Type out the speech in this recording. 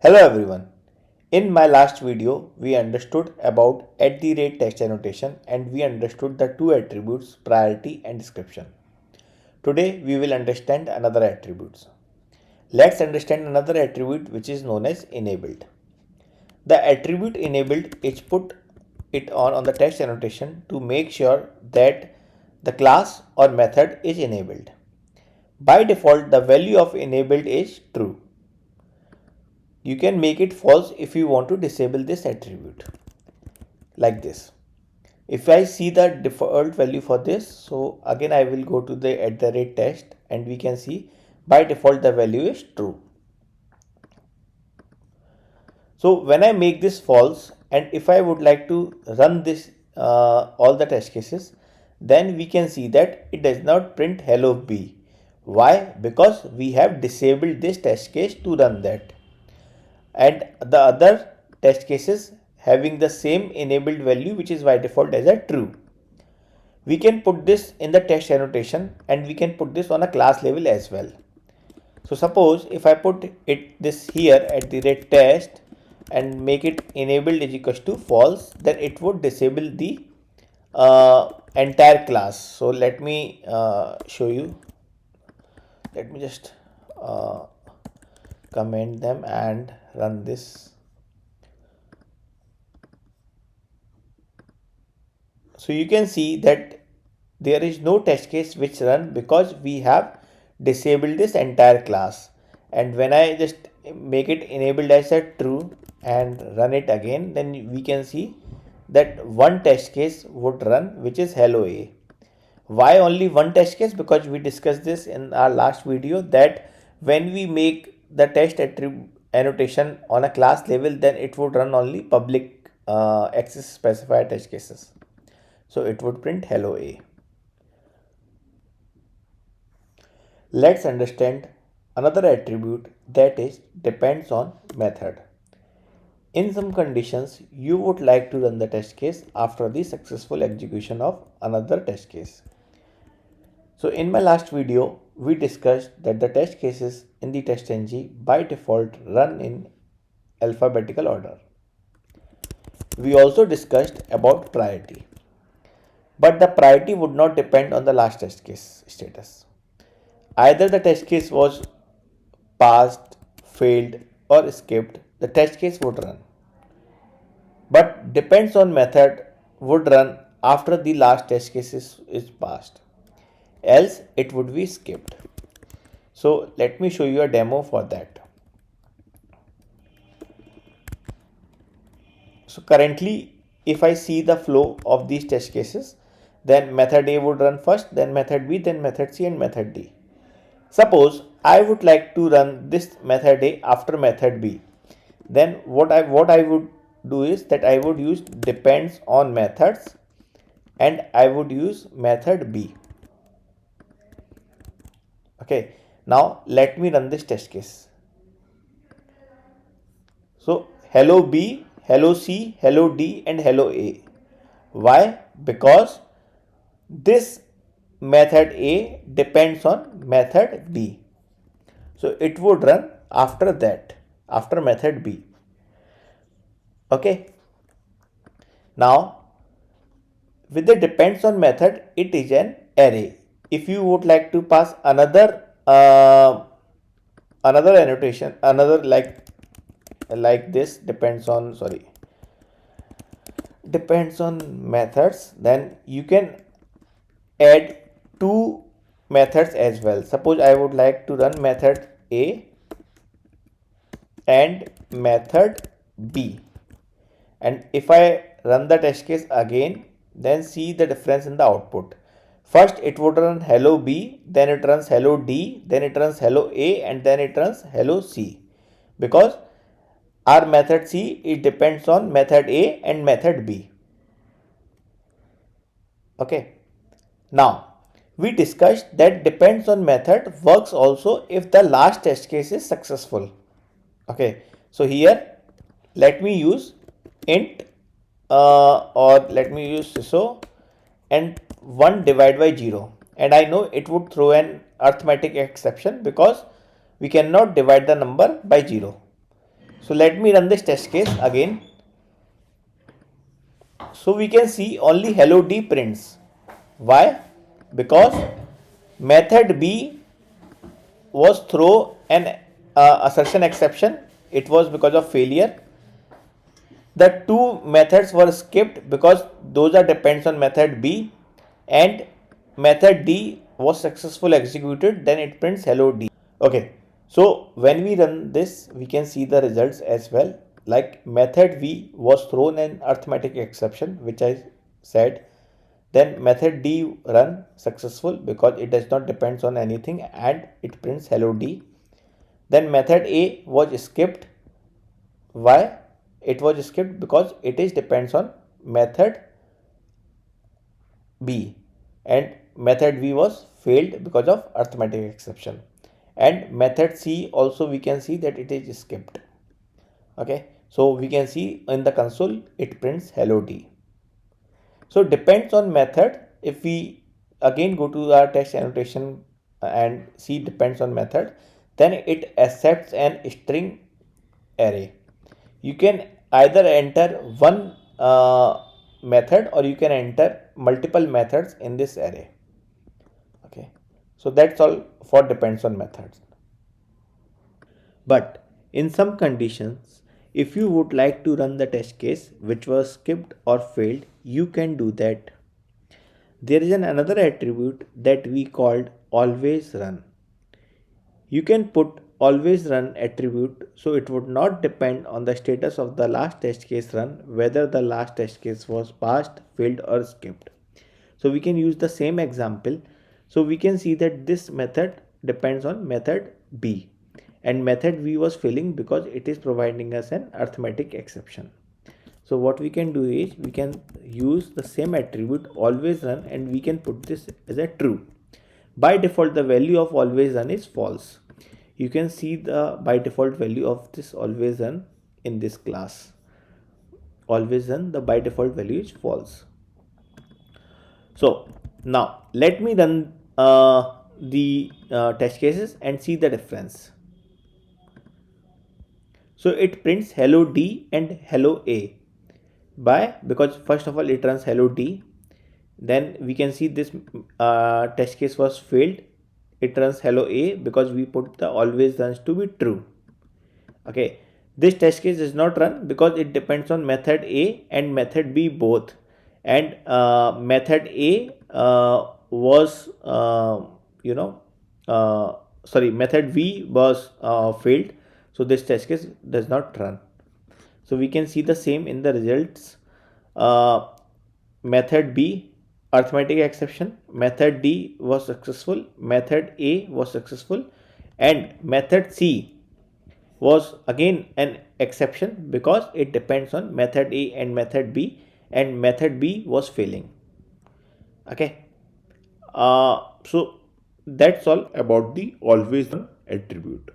Hello everyone. In my last video, we understood about @test annotation and we understood the two attributes priority and description. Today we will understand another attributes. Let's understand another attribute which is known as enabled. The attribute enabled is put it on the text annotation to make sure that the class or method is enabled. By default, the value of enabled is true. You can make it false if you want to disable this attribute like this. If I see the default value for this, so again I will go to the @test and we can see by default the value is true. So when I make this false and if I would like to run this all the test cases, then we can see that it does not print hello B. Why? Because we have disabled this test case to run that. And the other test cases having the same enabled value which is by default as a true. We can put this in the text annotation and we can put this on a class level as well. So suppose if I put this here @test and make it enabled is equals to false, then it would disable the entire class. So let me show you. Let me just comment them and run this. So you can see that there is no test case which run because we have disabled this entire class. And when I just make it enabled as a true and run it again, then we can see that one test case would run which is hello A. Why only one test case? Because we discussed this in our last video that when we make the test annotation on a class level, then it would run only public access specified test cases. So it would print hello A. Let's understand another attribute that is depends on method. In some conditions, you would like to run the test case after the successful execution of another test case. So in my last video, we discussed that the test cases in the TestNG by default run in alphabetical order. We also discussed about priority. But the priority would not depend on the last test case status. Either the test case was passed, failed or skipped, the test case would run. But depends on method would run after the last test case is passed. Else it would be skipped. So let me show you a demo for that. So currently if I see the flow of these test cases, then method A would run first, then method B, then method C and method D. Suppose I would like to run this method A after method B, then what I would do is that I would use depends on methods and I would use method B. Okay, now let me run this test case. So hello B, hello C, hello D and hello A. Why? Because this method A depends on method B. So it would run after that, after method B. Okay. Now with the depends on method, it is an array. If you would like to pass another annotation, another like this depends on methods, then you can add two methods as well. Suppose I would like to run method A and method B, and if I run the test case again, then see the difference in the output. First it would run hello B, then it runs hello D, then it runs hello A and then it runs hello C, because our method C, it depends on method A and method B. Okay. Now we discussed that depends on method works also if the last test case is successful. Okay, so here let me use int or let me use so and 1 divided by 0, and I know it would throw an arithmetic exception because we cannot divide the number by 0. So let me run this test case again. So we can see only hello D prints. Why? Because method B was throw an assertion exception. It was because of failure. The two methods were skipped because those are depends on method B, and method D was successfully executed, then it prints hello D. Okay, so when we run this, we can see the results as well. Like method V was thrown an arithmetic exception, which I said. Then method D run successful because it does not depends on anything and it prints hello D. Then method A was skipped. Why? It was skipped because it is depends on method B, and method V was failed because of arithmetic exception. And method C also we can see that it is skipped. Okay, so we can see in the console it prints hello D. So depends on method. If we again go to our text annotation and see depends on method, then it accepts an string array. You can either enter one method or you can enter multiple methods in this array. Okay, so that's all for depends on methods. But in some conditions, if you would like to run the test case which was skipped or failed, you can do that. There is another attribute that we called alwaysRun. You can put alwaysRun attribute so it would not depend on the status of the last test case run whether the last test case was passed, failed or skipped. So we can use the same example. So we can see that this method depends on method B, and method V was failing because it is providing us an arithmetic exception. So what we can do is we can use the same attribute alwaysRun and we can put this as a true. By default the value of alwaysRun is false. You can see the by default value of this alwaysRun in this class. AlwaysRun, the by default value is false. So now let me run the test cases and see the difference. So it prints hello D and hello A. By because first of all it runs hello D, then we can see this test case was failed. It runs hello A because we put the always runs to be true. Okay, this test case does not run because it depends on method A and method B both, and method A was method V was failed, so this test case does not run. So we can see the same in the results. uh, Method B arithmetic exception, method D was successful, method A was successful, and method C was again an exception because it depends on method A and method B, and method B was failing. Okay, so that's all about the always run attribute.